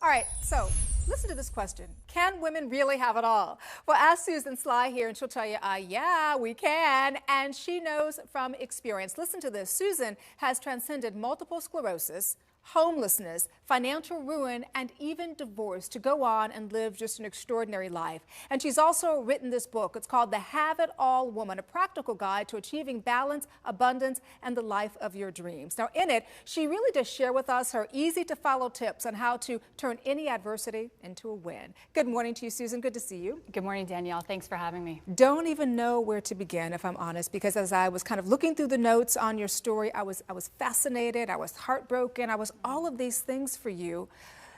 All right, so listen to this question. Can women really have it all? Well, ask Susan Sly here, and she'll tell you, yeah, we can. And she knows from experience. Listen to this. Susan has transcended multiple sclerosis, homelessness, financial ruin, and even divorce to go on and live just an extraordinary life. And she's also written this book. It's called The Have It All Woman, a practical guide to achieving balance, abundance, and the life of your dreams. Now, in it, she really does share with us her easy-to-follow tips on how to turn any adversity into a win. Good morning to you, Susan. Good to see you. Good morning, Danielle. Thanks for having me. Don't even know where to begin, if I'm honest, because as I was kind of looking through the notes on your story, I was fascinated, I was heartbroken, I was all of these things for you.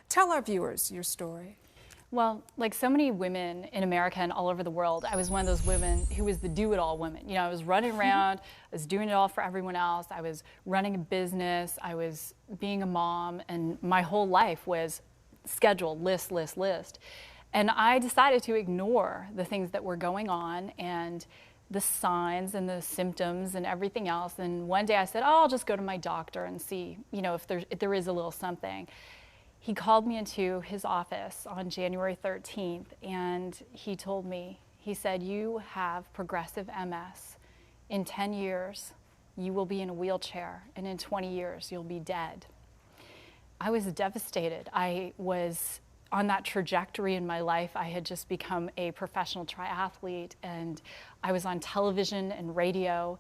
Tell our viewers your story. Well, like so many women in America and all over the world, I was one of those women who was the do-it-all woman. You know, I was running around, I was doing it all for everyone else, I was running a business, I was being a mom, and my whole life was schedule, list, list, list. And I decided to ignore the things that were going on and the signs and the symptoms and everything else. And one day I said, oh, I'll just go to my doctor and see, you know, if there is a little something. He called me into his office on January 13th, and he told me, he said, you have progressive MS. In 10 years, you will be in a wheelchair, and in 20 years, you'll be dead. I was devastated. I was on that trajectory in my life. I had just become a professional triathlete, and I was on television and radio.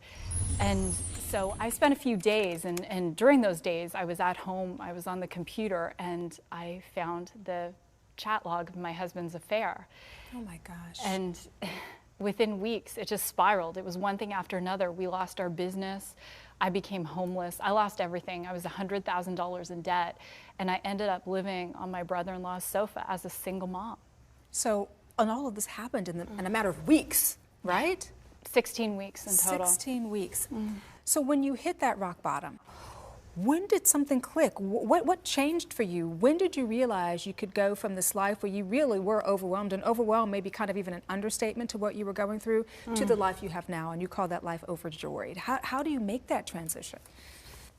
And so I spent a few days, and during those days I was at home, I was on the computer, and I found the chat log of my husband's affair. Oh my gosh. And within weeks it just spiraled. It was one thing after another. We lost our business. I became homeless. I lost everything. I was $100,000 in debt, and I ended up living on my brother-in-law's sofa as a single mom. So, and all of this happened in a matter of weeks, right? 16 weeks in total. 16 weeks. So when you hit that rock bottom, when did something click? What changed for you? When did you realize you could go from this life where you really were overwhelmed, and overwhelmed maybe kind of even an understatement to what you were going through, to the life you have now, and you call that life overjoyed? How do you make that transition?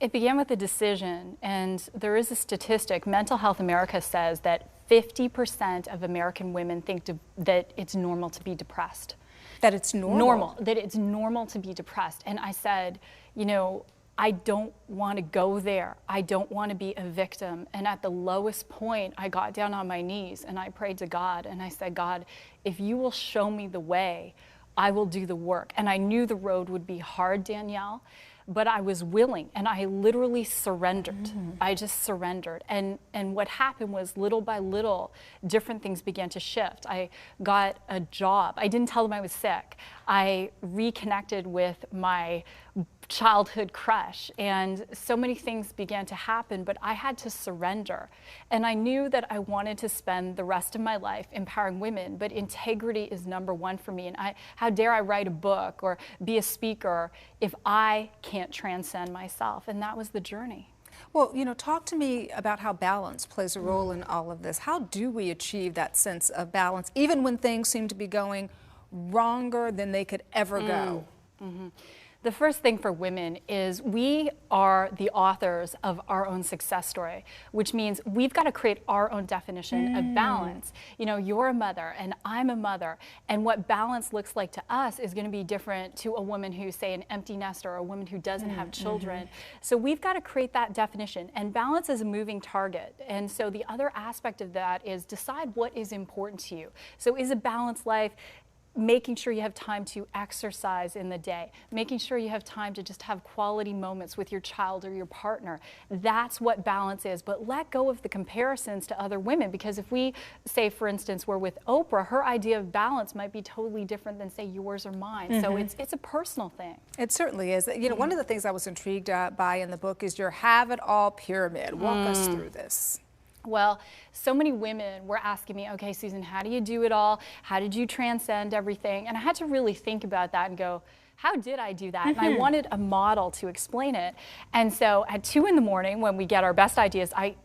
It began with a decision, and there is a statistic. Mental Health America says that 50% of American women think that it's normal to be depressed. That it's normal? That it's normal to be depressed. And I said, you know, I don't want to go there. I don't want to be a victim. And at the lowest point, I got down on my knees and I prayed to God, and I said, God, if you will show me the way, I will do the work. And I knew the road would be hard, Danielle, but I was willing, and I literally surrendered. I just surrendered. And what happened was, little by little, different things began to shift. I got a job. I didn't tell them I was sick. I reconnected with my childhood crush, and so many things began to happen, but I had to surrender. And I knew that I wanted to spend the rest of my life empowering women, but integrity is #1 for me. And how dare I write a book or be a speaker if I can't transcend myself? And that was the journey. Well, you know, talk to me about how balance plays a role in all of this. How do we achieve that sense of balance, even when things seem to be going wronger than they could ever go? The first thing for women is we are the authors of our own success story, which means we've got to create our own definition of balance. You know, you're a mother and I'm a mother, and what balance looks like to us is going to be different to a woman who's, say, an empty nester, or a woman who doesn't have children. So we've got to create that definition, and balance is a moving target. And so the other aspect of that is decide what is important to you. So is a balanced life making sure you have time to exercise in the day, making sure you have time to just have quality moments with your child or your partner? That's what balance is. But let go of the comparisons to other women, because if we say, for instance, we're with Oprah, her idea of balance might be totally different than, say, yours or mine. So it's a personal thing. It certainly is. You know, one of the things I was intrigued by in the book is your Have It All pyramid. Walk us through this. Well, so many women were asking me, okay, Susan, how do you do it all? How did you transcend everything? And I had to really think about that and go, how did I do that? And I wanted a model to explain it. And so at 2 in the morning, when we get our best ideas, I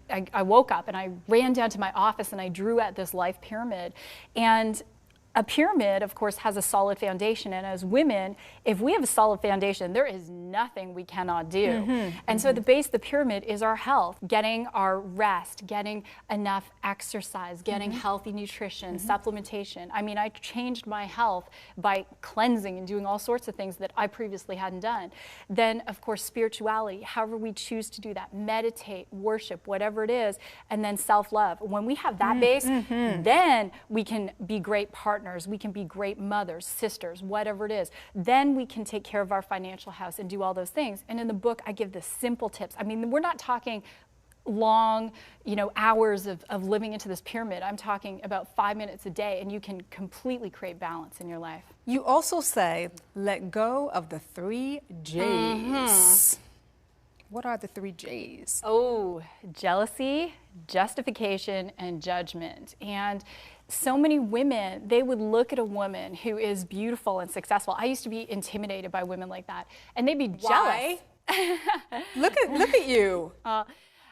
woke up and I ran down to my office and I drew out this life pyramid. And a pyramid, of course, has a solid foundation. And as women, if we have a solid foundation, there is nothing we cannot do. And so the base of the pyramid is our health, getting our rest, getting enough exercise, getting healthy nutrition, supplementation. I mean, I changed my health by cleansing and doing all sorts of things that I previously hadn't done. Then, of course, spirituality, however we choose to do that, meditate, worship, whatever it is, and then self-love. When we have that base, then we can be great partners. We can be great mothers, sisters, whatever it is. Then we can take care of our financial house and do all those things. And in the book, I give the simple tips. I mean, we're not talking long, hours of living into this pyramid. I'm talking about 5 minutes a day, and you can completely create balance in your life. You also say, let go of the 3 J's. What are the 3 J's? Oh, jealousy, justification, and judgment. And so many women, they would look at a woman who is beautiful and successful. I used to be intimidated by women like that, and they'd be jealous. Look at you.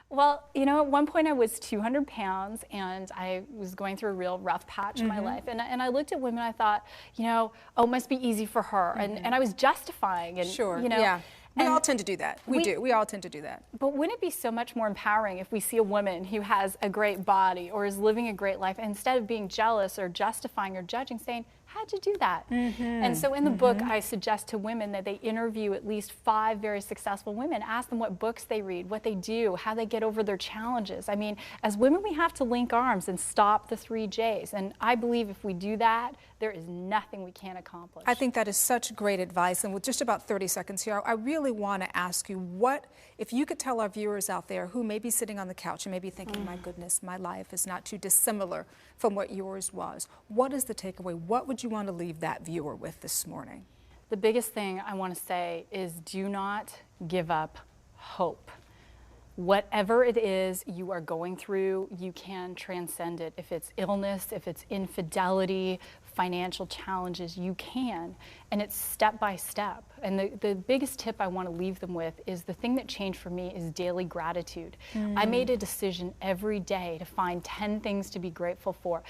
Well, at one point I was 200 pounds, and I was going through a real rough patch in my life. And I looked at women, I thought, oh, it must be easy for her. And I was justifying. And, sure, yeah. We all tend to do that. We do. We all tend to do that. But wouldn't it be so much more empowering if we see a woman who has a great body or is living a great life, and instead of being jealous or justifying or judging, saying, how'd you do that? And so in the book, I suggest to women that they interview at least 5 very successful women, ask them what books they read, what they do, how they get over their challenges. I mean, as women, we have to link arms and stop the 3 J's. And I believe if we do that, there is nothing we can't accomplish. I think that is such great advice. And with just about 30 seconds here, I really want to ask you, if you could tell our viewers out there who may be sitting on the couch and may be thinking, my goodness, my life is not too dissimilar from what yours was. What is the takeaway? What would you want to leave that viewer with this morning? The biggest thing I want to say is do not give up hope. Whatever it is you are going through, you can transcend it. If it's illness, if it's infidelity, financial challenges, you can. And it's step by step. And the biggest tip I want to leave them with is the thing that changed for me is daily gratitude. I made a decision every day to find 10 things to be grateful for.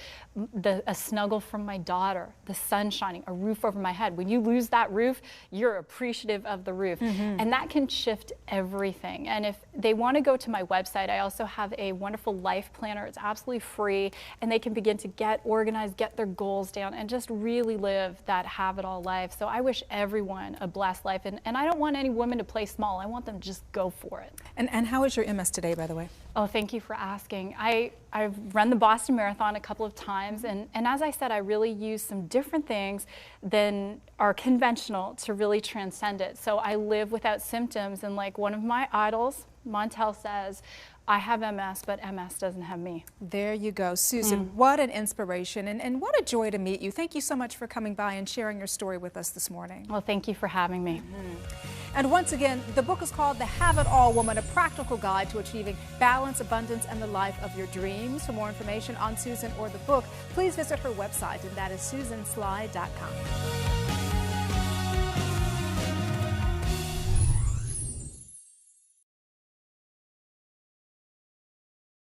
A snuggle from my daughter, the sun shining, a roof over my head. When you lose that roof, you're appreciative of the roof. And that can shift everything. And if they want to go to my website, I also have a wonderful life planner. It's absolutely free. And they can begin to get organized, get their goals down, and just really live that have-it-all life. So I wish everyone a blessed life. And I don't want any woman to play small. I want them to just go for it. And how is your MS today, by the way? Oh, thank you for asking. I've run the Boston Marathon a couple of times. And as I said, I really use some different things than are conventional to really transcend it. So I live without symptoms. And like one of my idols, Montel, says, I have MS, but MS doesn't have me. There you go. Susan, what an inspiration and what a joy to meet you. Thank you so much for coming by and sharing your story with us this morning. Well, thank you for having me. And once again, the book is called The Have-It-All Woman, a practical guide to achieving balance, abundance, and the life of your dreams. For more information on Susan or the book, please visit her website, and that is susansly.com.